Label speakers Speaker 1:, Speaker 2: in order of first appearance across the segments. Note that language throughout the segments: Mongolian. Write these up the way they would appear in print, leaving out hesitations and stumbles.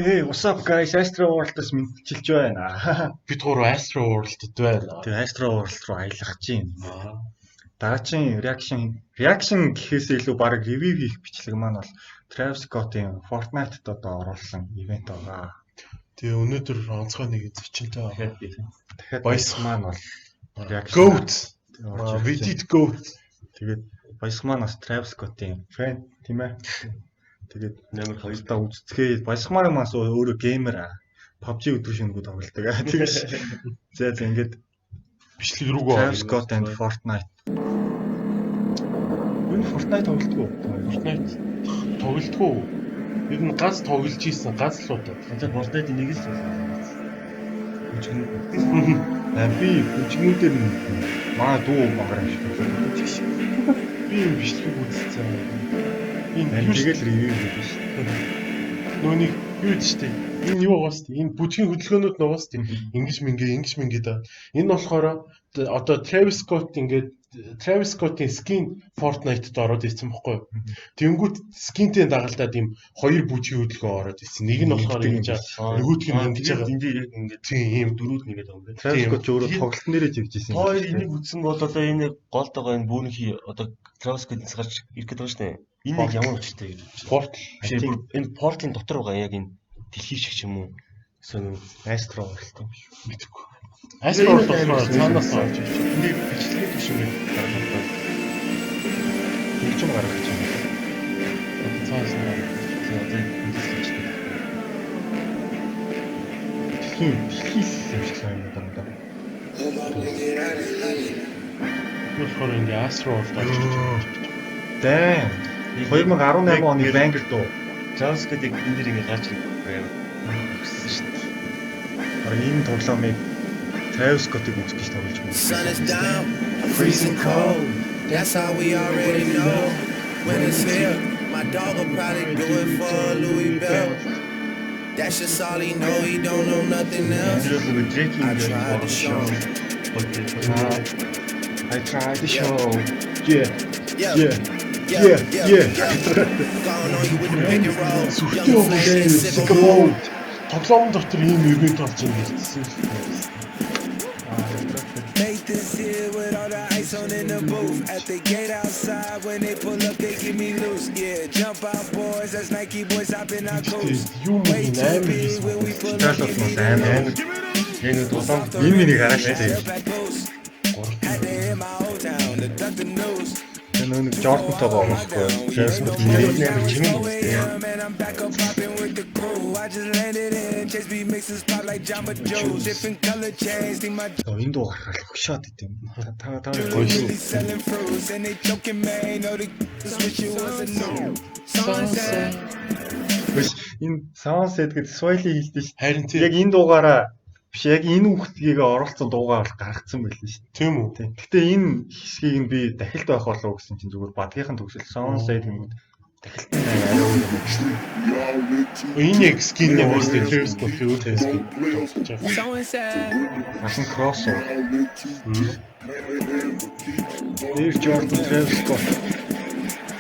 Speaker 1: Hey, what's up guys? Astro World-аас мэдчилж байна.
Speaker 2: Бид гурав Astro World-д байна.
Speaker 1: Тэгээ Astro World руу аялах чинь.
Speaker 2: Аа.
Speaker 1: Дараагийн reaction гэхээс илүү баг review хийх бичлэг маань бол Travis Scott-ийн Fortnite-д одоо оруулсан ивент байгаа.
Speaker 2: Тэгээ өнөөдөр онцгой нэг зочинтой байгаа.
Speaker 1: Дахиад баяс маань бол reaction
Speaker 2: Goat.
Speaker 1: We
Speaker 2: did Goat.
Speaker 1: Тэгээд баяс маань бас Travis Scott-ийн fan тийм ээ. Тэгээд
Speaker 3: нэмэр
Speaker 1: хоёртаа үзцгээ баясгмаар мас өөрөө геймер PUBG өдөр шөнөгөө тоглодог. Тэгэж за ингээд
Speaker 2: Бичлэг рүүгээ
Speaker 1: Travis Scott and Fortnite. Энэ Fortnite тоглодог уу?
Speaker 2: Fortnite тоглолтгүй. Ер нь газ тоглож ийсэн газ л удаа.
Speaker 3: За Fortnite нэг л бүжгэн.
Speaker 1: Би бүжгнүүдээр маа дуу магаар юм шиг.
Speaker 2: Би энэ бичлэг үзсэн.
Speaker 1: Энэ тэгэл ревю хийдэг шүү.
Speaker 2: Нүуний юу гэдэг штеп. Энэ юу байгаас тийм энэ бүжгийн хөдөлгөөнүүд нугаас тийм ингэж мингээ да. Энэ болохоор одоо Travis Scott-ийн skin Fortnite-д ороод ирсэн байхгүй юу? Тэнгүүт skin-тэй дагалдаад ийм хоёр бүжгийн хөдөлгөөн ороод ирсэн. Нэг нь болохоор ингэж нөгөөх нь ингэж байгаа.
Speaker 3: Энд яг ингэ
Speaker 2: тийм ийм
Speaker 3: дөрүүд нэгээд байгаа юм байна.
Speaker 1: Travis Scott өөрөө тоглолт нэрээ живжсэн.
Speaker 3: Хоёр энийг үтсэн бол одоо энэ голд байгаа энэ бүүнхий одоо Travis Scott-ээс гарч ирэх гээд байгаа шүү дээ. Энэ нэг ямар учиртай гэж бодож байна.
Speaker 2: Portal.
Speaker 3: Энэ Portal-ын дотор байгаа яг энэ дэлхий шиг ч юм уу. Сонин
Speaker 1: Astro World юм шүү.
Speaker 2: Мэдгүй. Astro World болохоор цаанаас орж ирж байна.
Speaker 1: Энийг бичлэгийн төвшингээр гаргах. Тэгж юм гаргах юм.
Speaker 2: Цаанаас
Speaker 3: одоо хэлж байна.
Speaker 1: Бичлэгийн юм шиг сайн юм даа.
Speaker 2: болохоор ингээ Astro World орж ирж байна.
Speaker 1: Damn. 2018 оны Banger дуу.
Speaker 3: Travis Scott-ийг энэ дэр ингээ гарч ирэх байна. Хүссэн шүү дээ.
Speaker 1: Энэ тоглоомыг Travis Scott-ийг үзэх гэж тоглож байна.
Speaker 4: Sun is down, freezing cold. That's how we already know. When it's here, my dog will probably do it for a Louis Bell. That's just all he know. He don't know nothing else. I tried to show him.
Speaker 1: I tried to show. Yeah.
Speaker 4: Yeah.
Speaker 1: Yeah.
Speaker 4: Gone on you with the pick and roll. Young man,
Speaker 1: Sicko.
Speaker 2: Тоглоом дотор ийм ивент болж байгаа гэсэн.
Speaker 4: Make this here with all the ice on in the booth. At the gate outside, when they pull up, they give me loose. Yeah, jump out, boys. That's Nike boys hopping our coast.
Speaker 2: Юм
Speaker 4: Way too
Speaker 2: нээр
Speaker 4: big when we pull up, give me
Speaker 1: амар.
Speaker 3: Яг нэг тулаан
Speaker 1: Энэ миний гараж тээ.
Speaker 4: Had to hit my old town to duck the news.
Speaker 1: Энэ нэг Jordan-той боомсгүй.
Speaker 3: Travis Scott нэрийг нээр чимээ
Speaker 4: Yeah, man, I'm back up popping with the crew. I just landed in, Chase B mixes pop like Jamba Joe's. Different color chains, think my
Speaker 1: Энэ дуу гаргал хөшөөд идэв. Та
Speaker 4: really selling fruits and they joking, man. Know the wish it was a new sunset.
Speaker 1: Биш энэ Soundset гэдэг Swahili хэлдэг шүү.
Speaker 2: Харин
Speaker 1: Яг энэ дуугаараа биш яг энэ үгтгийг оруулсан дуугаар бол гаргацсан байлээ шүү.
Speaker 2: тийм үү?
Speaker 1: Гэтэ энэ хэсгийг нь би дахилт байх болов гэсэн чинь зүгээр бадгийнхан төгсөл Soundset гэмүүд дахилт арай өөр юм шүү.
Speaker 2: Энэ яг скин юм уу тийм Travis Scott-ийн өөр скин.
Speaker 4: Sunset.
Speaker 1: Асан crossover. Air Jordan Travis Scott.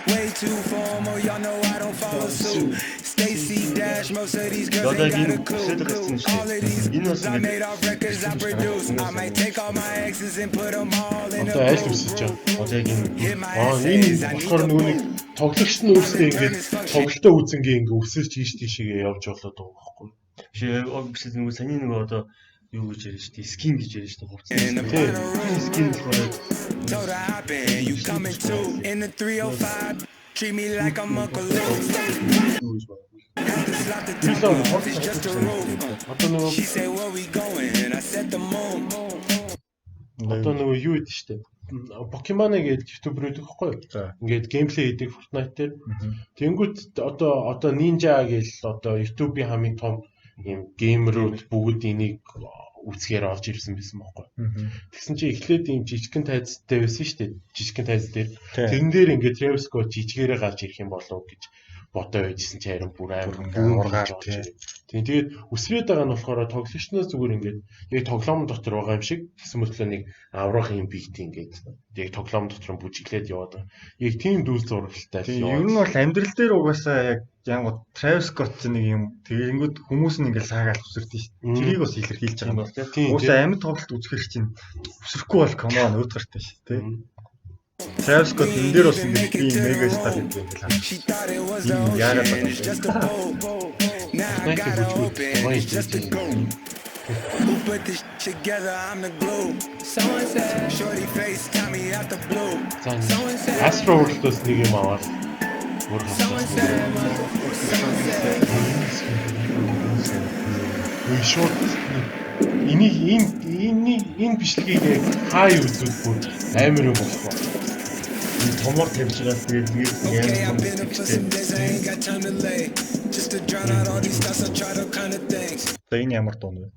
Speaker 4: Way too formal, y'all know I don't follow suit. Stacy Dash, most of these girls
Speaker 3: Одоо
Speaker 4: ain't got a
Speaker 3: энэ
Speaker 4: clue.
Speaker 3: бүсэд гарсан шүү.
Speaker 4: All of these
Speaker 3: Энэ бас
Speaker 4: I made off records I produce. I might take all my exes and put them all in a
Speaker 2: Одоо аль
Speaker 4: group.
Speaker 2: үсэж байгаа?
Speaker 3: одоо яг энэ
Speaker 4: Hit my
Speaker 2: Энэ
Speaker 4: essays, I need
Speaker 2: болохоор
Speaker 4: to
Speaker 2: нөгөө нэг тоглогч нь өөрсдөө ингээд тоглолтоо үзэнгээ ингээд өсөж тийшээ явж болоод байгаа байхгүй.
Speaker 3: биш нэг саний нэг одоо юу гэж яриа шүү дээ. Скин гэж яриа шүү дээ. Хувцас.
Speaker 4: in the final room.
Speaker 3: Скин болохоор
Speaker 4: Told her hop in, you coming too. In the 305, treat me like I'm Uncle Luke. Had to slot the tempo, it's just a roof.
Speaker 2: Одоо нөгөө
Speaker 4: She said, where we going? And I said the moon.
Speaker 2: одоо нөгөө юу гэдэг штеп. Pokemon гэж ютубер үүдэг байхгүй юу?
Speaker 1: За.
Speaker 2: Ингээд геймплей хийдэг Fortnite дээр. Тэнгүүт одоо Ninja гэж одоо YouTube-ийн хамгийн том юм геймерүүд бүгд энийг үзгээр орж ирсэн байсан байхгүй. Тэгсэн чинь эхлээд ийм жижигхэн тайзтай байсан шүү дээ. Жижигхэн тайз дээр. Тэрэн дээр ингээд Travis Scott жижигээрээ гарч ирэх юм болов гэж бодоо байжсэн чи харин бүр амар
Speaker 1: Бүр
Speaker 2: бүүн
Speaker 1: ургаар
Speaker 2: болж
Speaker 1: тий.
Speaker 2: ирээд. Тэгээд үсрээд байгаа нь болохоор тоглогчноос зүгээр ингээд яг тоглоом дотор байгаа юм шиг гэсэн мэтлээ нэг аврах юм бийт ингээд яг тоглоом дотор нь бүжиглээд яваад байгаа. Яг тийм дүүл зурагтай л
Speaker 1: Ер нь бол амьдрал дээр угаасаа яг янгууд Travis Scott нэг юм тэгэнгүүт хүмүүс нь ингээд саагаал өсөрдөө шүү дээ. Тэрийг бас илэрхийлж байгаа юм байна.
Speaker 2: тийм
Speaker 1: Угаасаа амьд тоглолт үзэхэр чинь өсөхгүй бол комон өөдгөртэй шүү дээ. Travis Scott энэ дээр бас ингээд би мега стар гэдэг юм байна.
Speaker 4: She thought it was the
Speaker 1: Mm,
Speaker 4: ocean,
Speaker 1: yeah,
Speaker 4: it's just a boat. Now I got her open, it's just a go. Who put this together? I'm the glue. Someone said, shorty face, tell me out the blue. Someone said,
Speaker 2: Астро уралдаас нэг юм аваад бүр
Speaker 4: someone said, someone said.
Speaker 2: шууд энэ бичлэгийг яг хаа юу үзвэл бүр амар юм болох ба.
Speaker 3: Томор тавьж байгаа тэгээд
Speaker 4: Okay, I've been up for some days, I ain't got time to lay. Just to drown out all these thoughts, I try to kind of things.
Speaker 1: Одоо энэ ямар дуун вэ?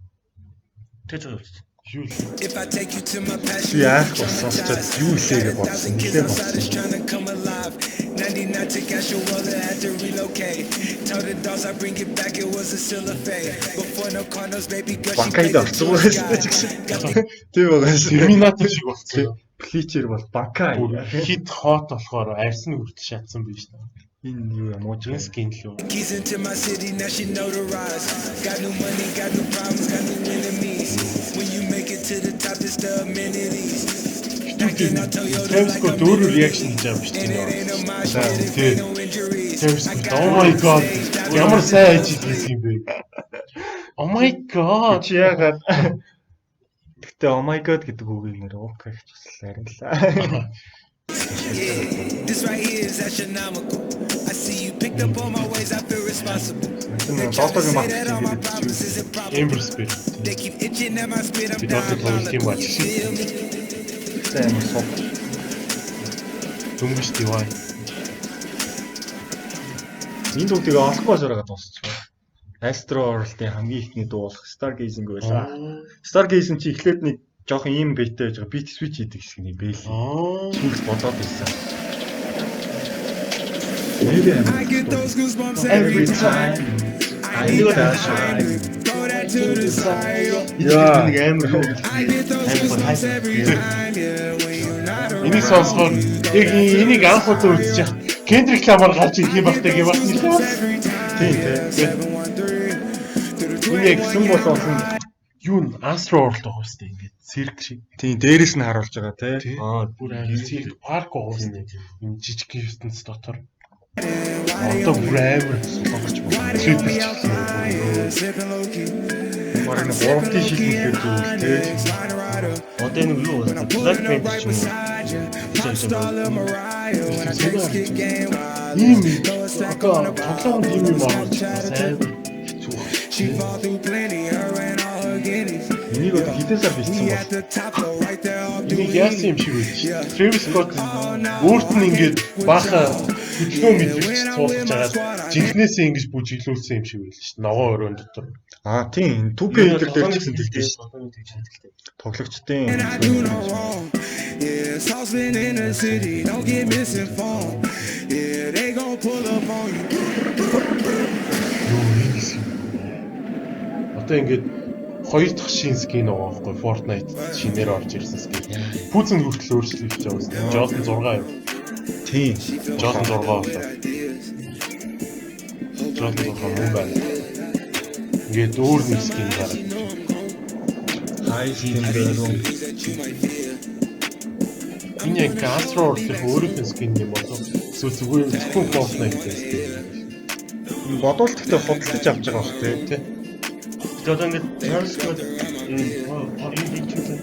Speaker 3: тэгж байгаа үст.
Speaker 2: Юу л
Speaker 4: If I take you to my past,
Speaker 1: Би яах вэ? Сонсчод юу илээгээ бодсон.
Speaker 4: kids
Speaker 1: Нилээ
Speaker 4: outside is
Speaker 1: бодсон.
Speaker 4: trying to come alive. 99 to cash your wallet, had to relocate. Tell the dogs I bring it back, it was a still a fade. Before no condos, baby girl, she
Speaker 1: Банкайд
Speaker 4: played the
Speaker 1: орцсон
Speaker 4: tourist
Speaker 1: байсан
Speaker 4: guide.
Speaker 1: ч гэсэн. Тийм байгаа шүү.
Speaker 2: Терминатор шиг болсон.
Speaker 1: Фличер бол банкай.
Speaker 2: Бүр хит хот болохоор арьс нь хүртэл шатсан байж та.
Speaker 1: Энэ юу юм уу?
Speaker 2: Жин скин лөө.
Speaker 4: Keys into my city, now she notarized. Got new money, got new problems, got new enemies. When you make it to the top, it's the amenities. Stacking out Toyota
Speaker 2: Travis
Speaker 4: like
Speaker 2: Scott
Speaker 4: a
Speaker 2: өөрөө
Speaker 4: mini.
Speaker 2: реакшн хийж байгаа биш
Speaker 4: And it
Speaker 2: тийм.
Speaker 4: ain't a mosh pit if
Speaker 2: тий.
Speaker 4: ain't no injuries.
Speaker 2: Travis
Speaker 4: I
Speaker 2: Scott
Speaker 4: got
Speaker 2: oh my
Speaker 4: her
Speaker 2: god.
Speaker 4: on stage,
Speaker 2: Ямар сайн ажилласан юм бэ? Oh my god.
Speaker 1: Чи яагаад Гэтэ oh my god гэдэг үгийг нэр окей гэж бас арилаа.
Speaker 4: Yeah, this right here is astronomical. I see you picked up all my ways, I feel responsible. They try to say that all my problems is improbable.
Speaker 2: Amber Spirit.
Speaker 4: They keep itching at my spit, I'm
Speaker 2: Бид одоо тоглолтын
Speaker 4: diabolical.
Speaker 2: бач.
Speaker 4: You feel me?
Speaker 1: Сайн юм сул.
Speaker 2: Дөнгөж дивай.
Speaker 1: Энэ дуудыг олохгүй зураагаад дуусчихсан. Astro World-ийн хамгийн ихний дуу болох Stargazing байлаа. Stargazing чи эхлээд нэг жоохон ийм биттэй байж байгаа. Beat switch хийдэг хэсэг юм байли. Сүүлд бодоод байсан.
Speaker 4: I get those goosebumps every time. I need that shine. Throw that to the side.
Speaker 1: Яа.
Speaker 3: Нэг амар
Speaker 4: I get those goosebumps every time. Yeah, when you're not around.
Speaker 2: Энийг сонсохоор яг энийг анх удаа үзчих. Kendrick Lamar гарч ирэх юм багтаа гэж байна.
Speaker 1: Тийм тийм. Энэ гисэн болсон
Speaker 2: Юу н Astro World байгаа үстэй ингээд цирк шиг.
Speaker 1: тийм дээрэс нь харуулж байгаа тий.
Speaker 2: Бүр амар цирк парк байгаа үстэй. Энэ жижиг ертөнц дотор. Одоо бүр амар сулгаж байна.
Speaker 1: Бараг нэг 3-ын шилмэлээр зүйл тий.
Speaker 3: Одоо энэ юу вэ? Black Panther ч юм уу?
Speaker 2: Ийм одоо тоглоом ийм юм аа. Сайн хэцүү.
Speaker 4: She fall through plenty, her and all her guineas.
Speaker 1: Энийг одоо хитэн сар бичсэн
Speaker 4: Me
Speaker 1: бол.
Speaker 4: at the top, though, right there off the
Speaker 2: Энийг яасан юм шиг үү? Travis Scott өөрт нь ингээд бааха хөдөлгөөн мэдэрч цуулж байгаа. Жинхнээсээ ингэж бүжиглүүлсэн юм шиг байл ш. Ногоо өрөөнд дотор.
Speaker 1: Аа тийм 2K хэлбэр дээр ч гэсэн тэгдэж ш. Тоглогчдын
Speaker 4: And I do no wrong. Yeah, saucepan in the city, don't get misinformed. Yeah, they gon' pull up on you.
Speaker 2: Юу юм гэсэн. Одоо ингээд хоёр дахь шин скин байгаа байхгүй Fortnite шинээр орж ирсэн скин. Пүүцэнд хүртэл өөрчлөгдөж байгаа үстэй. Jordan 6 юу?
Speaker 1: тийм.
Speaker 2: Jordan 6 болоо. Jordan 6 мөн байна. Ингээд өөр нэг скин гараад.
Speaker 1: Хай скин дээр
Speaker 2: Энэ яг Astro World-ийн өөрийнх нь скин юм болов. Зүгээр зөвхөн Fortnite скин.
Speaker 1: бодвол гэхдээ худалдаж авч байгаа бох тий.
Speaker 3: Тэгээд одоо ингээд Travis Scott энэ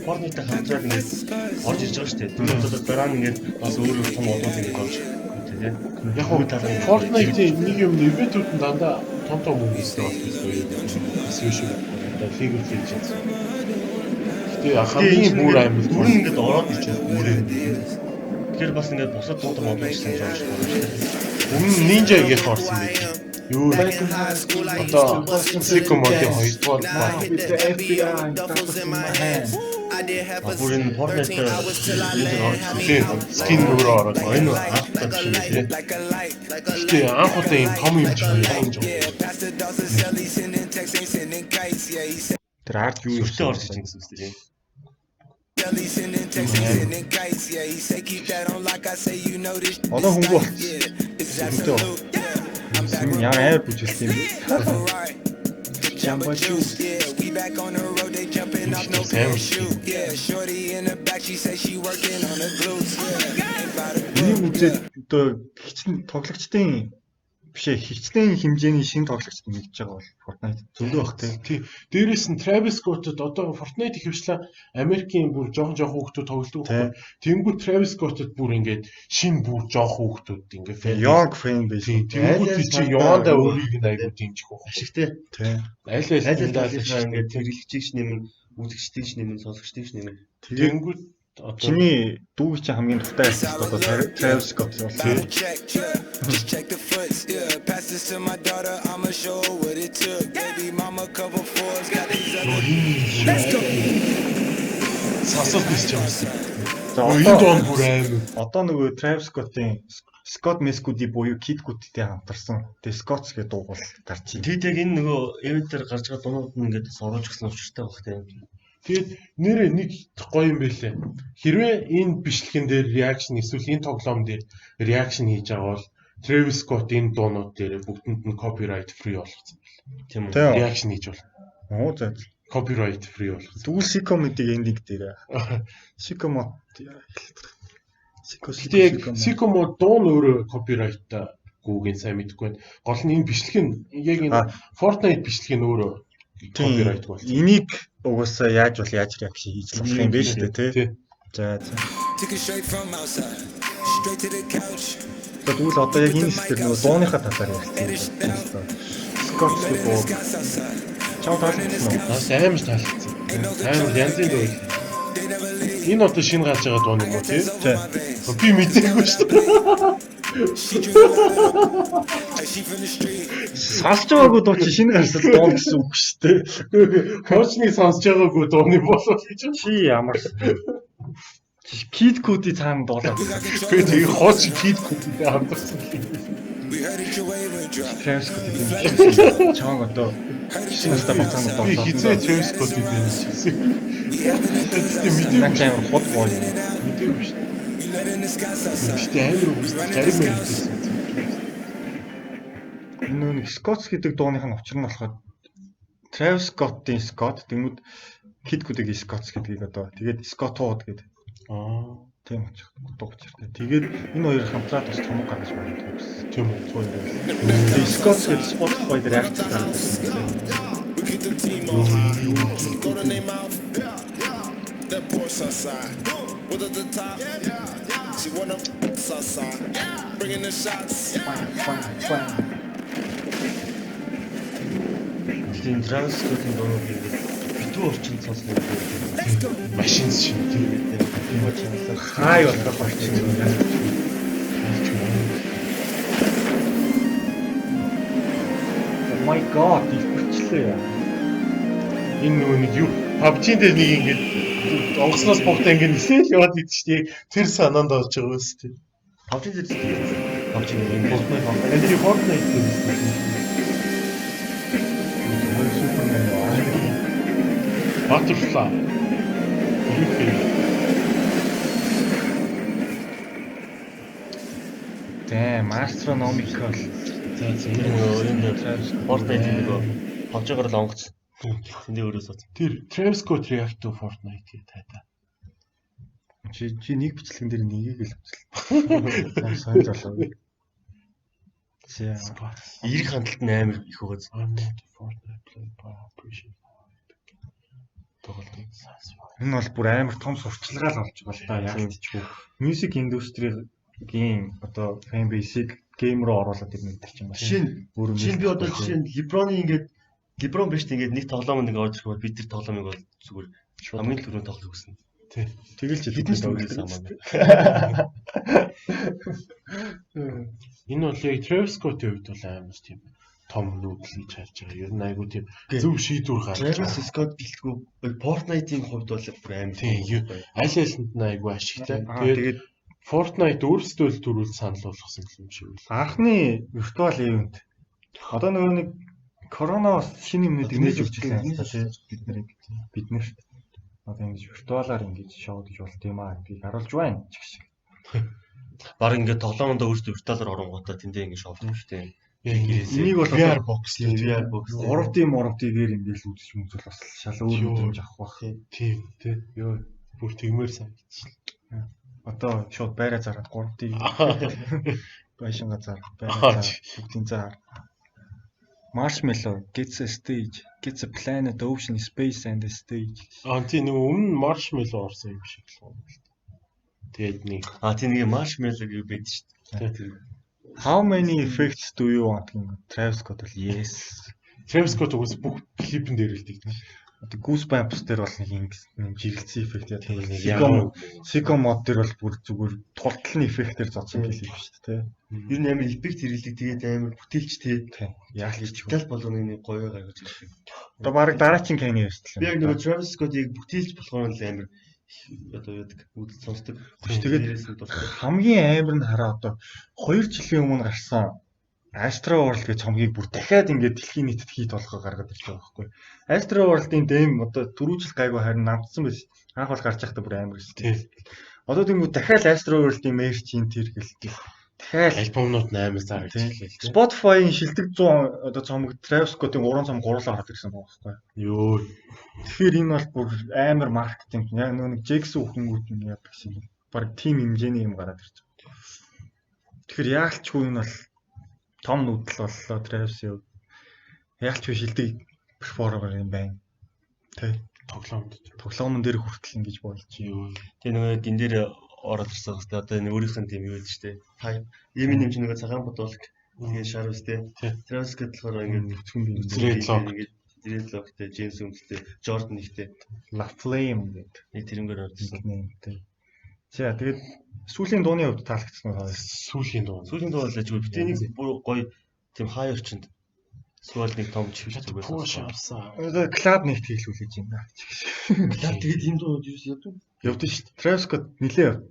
Speaker 3: Fortnite хамтраад ингээд орж ирж байгаа шүү дээ. Тэгээд одоо дараа нь ингээд бас өөр том одууд ингээд орж тий.
Speaker 2: Яг нь Fortnite-ийн нэг юм ивэнтүүд нь дандаа том хүмүүстэй болсон юм. Эсвэл шүү. Одоо League of Legends. Тэгээ хамгийн бүр амар
Speaker 3: бүр ингээд ороод ичээ бүрээ. Тэгэхээр бас ингээд бусад дуу модон гэсэн юм шиг байна шүү дээ.
Speaker 2: өмнө Ninja-гийн орсон байх. Юу одоо Sicko Mode 2 дугаар баг.
Speaker 1: FBI duffels in my hand.
Speaker 4: I did half a
Speaker 3: Бүр энэ Fortnite
Speaker 4: 13 hours till I
Speaker 3: дээр
Speaker 4: land. Had me
Speaker 2: Тийм,
Speaker 4: out
Speaker 2: скин өөрөө ороод.
Speaker 3: энэ анх удаа биш юм тийм.
Speaker 4: like a light, like a
Speaker 2: Гэтэ анх удаа ийм том юм шиг юм
Speaker 4: yeah. Pastor Dawson Shelly sending texts, ain't sending kites, yeah. He said
Speaker 1: Тэр арт юу
Speaker 3: Сүртэй орж иж гэсэн үг тийм.
Speaker 4: Shelly sending texts, ain't sending kites, yeah. He said keep that on like I say, you know this.
Speaker 1: Одоо хөнгөө болсон.
Speaker 4: Yeah, it's
Speaker 1: Сүртэй
Speaker 4: absolute. Yeah, I'm back
Speaker 1: Яа амар бүжгэлтэй юм бэ?
Speaker 4: right. Jumbo juice, yeah. We back on the road, they jumping off no parachute. Yeah, shorty in the back, she say she working on the glutes. Yeah, ain't about to
Speaker 1: Энийг үзээд одоо хичнээн тоглогчдын бишээ хичнээн хэмжээний шинэ тоглогчд нэгж байгаа бол Fortnite зөндөө бах тий.
Speaker 2: Тий. Дээрээс нь Travis Scott-д одоо Fortnite ихэвчлэн Америкийн бүр жохон хүүхдүүд тоглодог байхгүй. Тэнгүү Travis Scott-д бүр ингээд шин бүр жохон хүүхдүүд ингээд
Speaker 1: Young fan base.
Speaker 2: Тэнгүүд чи явандаа өөрийг нь айгуу дэмжих байх.
Speaker 3: Ашигтэй.
Speaker 1: Тий.
Speaker 2: Аль
Speaker 3: Талынхаа ингээд хэрэглэгчийгч нэмэн, үзэгчдийгч нэмэн, сонсогчдийгч нэмэн.
Speaker 2: Тэнгүүд одоо
Speaker 1: Чиний дүүг чинь хамгийн дуртай артист одоо Travis Scott болсон.
Speaker 4: check, yeah. Just check the foots, yeah. Pass this to my daughter, I'ma show her what it took. Baby mama cover fours, got these other. Let's go.
Speaker 2: сасал биш юм.
Speaker 1: За
Speaker 2: Энэ дон бүр аим.
Speaker 1: одоо нөгөө Travis Scott-ийн Scott Mescudi буюу Kid Cudi-тэй хамтарсан. Тэгээ Scott гэдэг дуу бол гарч ийн.
Speaker 3: Тэгэд яг энэ нөгөө event дээр гарч байгаа дуунууд нь ингээд оруулж гисэн учиртай баг тийм.
Speaker 2: Тэгээд нэрээ нэг гоё юм байлээ. Хэрвээ энэ бичлэгэн дээр реакшн эсвэл энэ тоглоом дээр реакшн хийж байгаа бол Travis Scott энэ дуунууд дээр бүгдэнд нь copyright free болгосон байна.
Speaker 3: Тийм үү.
Speaker 1: Тийм.
Speaker 2: Реакшн хийж бол
Speaker 1: Оо за.
Speaker 2: copyright free болгосон.
Speaker 1: Тэгвэл Sycamore-ийн эндиг дээр. Sycamore
Speaker 2: Тэгээд Sycamore дуу нь өөрөө copyright гүүгийн сайн мэдэхгүй байна. Гол нь энэ бичлэг нь яг энэ Fortnite бичлэг нь өөрөө copyright болсон.
Speaker 1: Энийг угаасаа яаж реакшн хийж болох юм бэ шүү дээ тий. За за.
Speaker 4: Took it straight from outside, straight to the couch.
Speaker 1: Тэгвэл одоо яг энэ хэсгээр нөгөө дууныхаа талаар ярьсан. Scott гэдэг дуу. Чам таалагдсан уу?
Speaker 2: Бас амар таалагдсан. Амар янзын дуу. Энэ одоо шинэ гарч байгаа дуу юм уу тий? Би мэдээгүй шүү дээ.
Speaker 1: Сонсож байгаагүй дуу чи шинэ гарсан дуу гэсэн үг шүү дээ.
Speaker 2: Хоочны сонсож байгаагүй дууны болов гэж.
Speaker 1: Чи ямар Kid Cudi цаана дуулаад.
Speaker 2: Би тэгээ хооч Kid Cudi-тэй хамтарсан.
Speaker 4: We heard it your way when drop.
Speaker 1: Travis Scott чамаг одоо шинэ стаб цаана
Speaker 2: Би
Speaker 1: дуулаад.
Speaker 2: хизээ Travis Scott-ийг дэмжсэн.
Speaker 1: Наач амар хот гоё.
Speaker 2: Мэдээгүй шүү дээ.
Speaker 4: You let in the skies outside.
Speaker 2: Гэтэ амар үгүй зарим мэдээсэн.
Speaker 1: Энэ нэг Scott гэдэг дууных нь учир нь болохоор Travis Scott-ийн Scott тэгмүүд Kid Cudi-гийн Scott гэдгийг одоо тэгээд Scott-ууд гэдэг. Тийм учраас дуу учиртай. Тэгээд энэ хоёр хамтраад бас том гаргаж байна гэсэн.
Speaker 2: Тийм үү.
Speaker 1: Тэгээд Scott гэдэг Spotify дээр артист гаргасан.
Speaker 4: We keep the team on. Throw the name out. That Porsche outside. With at the top. She wanna outside. Bringing the shots.
Speaker 3: Тийм Travis Scott-ийн дуунууд ингээд битүү орчинд сонсох юм.
Speaker 2: Машин шиг тийм.
Speaker 1: Хай болох орчин юм. Oh my god, их хүчлээ.
Speaker 2: Энэ нөгөө нэг юу PUBG дээр нэг ингээд онгоцноос бухтаа ингээд нисэл яваад идэв чинь тэр санаанд орж байгаа үст тийм.
Speaker 3: PUBG дээр PUBG нэг Fortnite
Speaker 2: Энэ Fortnite тийм. Butterfly.
Speaker 1: Damn, astronomical.
Speaker 3: За энэ Fortnite нөгөө хожоогоор л онгоц. Тэндээ өөрөө сууц.
Speaker 2: Тэр Travis Scott React to Fortnite гэдэг тайта.
Speaker 1: Чи нэг бичлэгэн дээр нэгийг л үзлээ. Сайн болоо. За.
Speaker 3: Ирэх хандлт нь амар их өгөөд.
Speaker 2: Fortnite play by appreciate.
Speaker 1: Энэ бол бүр амар том сурталчилгаа л болж байгаа л да. Яг ч чиг. Music industry-гийн одоо fan base-ийг гейм руу оруулаад ирнэ гэдэг чинь
Speaker 3: Жишээ нь би одоо жишээ нь LeBron-ийн ингээд LeBron биш тэгээд нэг тоглоом нэг орж ирэх бол бид тэр тоглоомыг бол зүгээр хамгийн түрүүнд тоглох гэсэн.
Speaker 2: Тий.
Speaker 1: Тэгэл ч
Speaker 3: Бидний тоглох хамаагүй.
Speaker 2: Энэ бол яг Travis Scott-ийн хувьд бол амар тийм том нүүдэл гэж харж байгаа. Ер нь айгуу тийм зөв шийдвэр гаргаж
Speaker 3: Travis
Speaker 2: байгаа.
Speaker 3: Scott гэлтгүй Fortnite-ийн хувьд бол бүр амар
Speaker 2: Тийм, аль алинд нь айгуу ашигтай.
Speaker 1: Тэгээд
Speaker 2: Fortnite өөрсдөө л төрүүл санал болгосон юм шиг үл.
Speaker 1: анхны виртуал ивент одоо нөгөө нэг коронавирус шинэ юмнуудыг нээж өгч байгаа юм байна тийм бид нэр одоо ингэж виртуалаар ингэж шоу гэж болд юм аа гэдгийг харуулж байна ч гэх шиг.
Speaker 3: баг ингээд тоглоомондоо өөрсдөө виртуалаар оронгуудаа тэндээ ингээд шоулдаг шүү дээ.
Speaker 1: Энийг бол
Speaker 2: VR box
Speaker 3: Тийм, VR box.
Speaker 1: 3D-гээр ингэж үзэж мүзэл бас шал өөр мэдрэмж авах бах.
Speaker 2: Тийм тий. Йоо бүр тэгмээр санагдчихлаа.
Speaker 1: Одоо шууд байраа зараад 3D байшин газар
Speaker 2: Аа,
Speaker 1: байраа бүгдийн зар. Marshmallow gets a stage, gets a planet, ocean, space and a stage.
Speaker 2: Тийм нөгөө өмнө Marshmallow орсон юм шиг л байна. Тэгээд нэг
Speaker 3: Тийм нэг Marshmallow гэж байдаг шүү дээ.
Speaker 1: How many effects do you want гэх юм. Travis Scott бол yes.
Speaker 2: Travis Scott угс бүх клипэн дээр л тэгдэг.
Speaker 1: Одоо Goosebumps дээр бол нэг жиргэлцсэн эффект яа.
Speaker 2: яг
Speaker 1: Sicko mod дээр бол бүр зүгээр тултлын эффектээр зодсон клип шүү дээ.
Speaker 3: Ер нь амар эффект хэрэглэдэг тэгээд амар бүтээлч тий.
Speaker 1: Яг л ч
Speaker 3: Диджитал болгоны нэг гоё гаргаж ирсэн.
Speaker 1: одоо баг дараагийн Kanye West л.
Speaker 3: Би яг нөгөө Travis Scott-ийг бүтээлч болохоор л амар одоо яадаг үзэл сонсдог.
Speaker 1: Тэгээд хамгийн амар нь хараа одоо 2 жилийн өмнө гарсан Astro World гэж цомгийг бүр дахиад ингээд дэлхийн нийтэд хит болгоо гаргаад ирж байгаа байхгүй. Astro World-ийн дэм одоо түрүүжил гайгүй харин намдсан байсан. Анх бол гарч байхдаа бүр амар байсан. Одоо тэгмүү дахиад Astro World-ийн мерчийн тэр гэлтэй. Дахиад
Speaker 2: альбомнууд 8 сар ажиллаа.
Speaker 1: Spotify-ийн шилдэг 100 одоо цомог Travis Scott-ийн 3 цом гурлаа гараад ирсэн байгаа байхгүй.
Speaker 2: Йоо.
Speaker 1: Тэгэхээр энэ бол бүр амар маркетинг. Яг нэг Jackson хүүхэнгүүд нь яг гэсэн юм. Бараг тим хэмжээний юм гараад ирж байгаа. Тэгэхээр яалтчгүй энэ бол том нүүдэл боллоо Travis юу. Яалтчгүй шилдэг перформер юм байна. Тэ тоглоомн дээр хүртэл ингэж болж юу.
Speaker 3: Тэгээ нөгөө гин дээр ороод ирсэн хэвээр одоо энэ өөрийнх нь тийм юу гэдэг чинь тэ. Eminem ч нөгөө цагаан бодвол тэгээ Travis тэ. Travis гэдэг болохоор ингээд
Speaker 2: Dreadlock
Speaker 3: ингээд Dreadlockтэй, James Jones-тэй, Jordan ихтэй
Speaker 1: La Flame гэдэг
Speaker 3: нэг тэрнгээр орсон.
Speaker 1: нэмтэй. За тэгээд сүүлийн дууны хувьд таалагдсан уу?
Speaker 2: сүүлийн дуу.
Speaker 3: Сүүлийн дуу болооч бүтээ нэг бүр гоё тийм хай орчинд эсвэл нэг том чивч зүгээр
Speaker 2: Пуш авсан.
Speaker 1: Одоо клаб нэгт хийлүүлж байна.
Speaker 3: Клаб тэгээд ийм дуу юу яадаг?
Speaker 1: Явдсан шүү дээ. Travis Scott нилээ явд.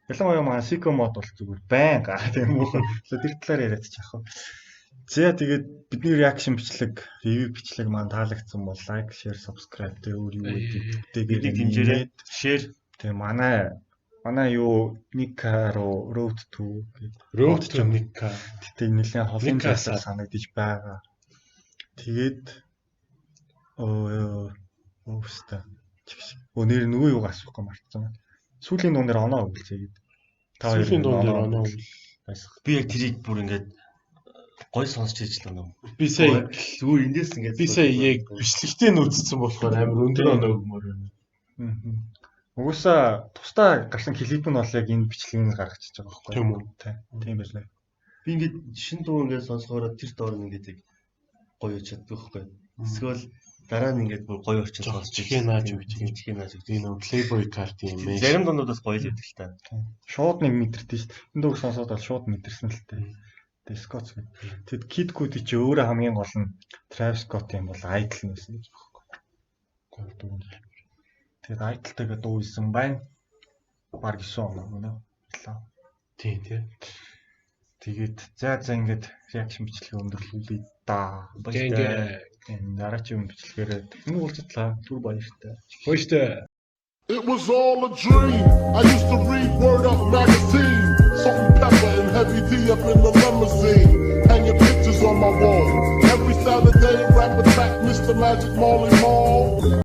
Speaker 1: Ялангуяа маа Sicko mod бол зүгээр байнга тийм үү. Тэр талаар яриад ч яах вэ? За тэгээд бидний реакшн бичлэг, ревю бичлэг маань таалагдсан бол лайк, share, subscribe тэгээ өөр юу гэдэг
Speaker 3: Бидийг дэмжээрэй. Share
Speaker 1: тэгээ манай юу Nick-ро Road to
Speaker 2: Nick-а
Speaker 1: тэгээ нэлээд холын засал санагдаж байгаа. Тэгээд өөста өнөр нөгөө юуг асуухгүй мартсан. Сүүлийн дуун дээр оноо өгүүлцгээгээд.
Speaker 2: Сүүлийн дуун дээр оноо
Speaker 1: байсан.
Speaker 3: би яг тэрийг бүр ингээд гой сонсч ижлээ нөө.
Speaker 2: Би сая
Speaker 3: зүгээр эндээс ингээд
Speaker 2: яг бичлэгтээ нүүцсэн болохоор амар өндөр оноо өгмөр юм.
Speaker 1: Угсаа тусдаа гарсан клип нь бол яг энэ бичлэгийг гаргачихж байгаа байхгүй
Speaker 2: тийм үү?
Speaker 1: Тийм байлаа.
Speaker 3: би ингээд шин дуу ингээд сонсохоор тэр доор нь ингээд гоё чаддаг байхгүй. Эсвэл дараа нь ингээд бүр гоё орчин сонсч
Speaker 2: чихээ нааж өгч
Speaker 3: энэ
Speaker 2: нөө Playboy card юм ээ.
Speaker 3: зарим дундаас гоё л байдаг л та.
Speaker 1: Шууд нэг мэдэрдэж шүү дээ. Энэ дууг сонсоод бол шууд мэдэрсэн л тээ. Тэгээд Scott гэдэг. Тэгэд Kid Cudi чи өөрөө хамгийн гол нь Travis Scott юм бол idol нэсэн гэж байна. Гол дуу. Тэгээд idol-тэйгээ дуу исэн байна. Баг 9 оноо гэнэ.
Speaker 2: Тийм.
Speaker 1: Тэгээд за ингээд реакшн бичлэгээ өндөрлүүлээ да. Дараагийн бичлэгээр энэ уулзлаа. Түр баяртай.
Speaker 2: Баяртай.
Speaker 5: It was all a dream. I used to read Word Up magazine. Salt and pepper and heavy D up in the limousine. Hanging pictures on my wall. Every Saturday, rap attack Mr. Magic Marley Marl.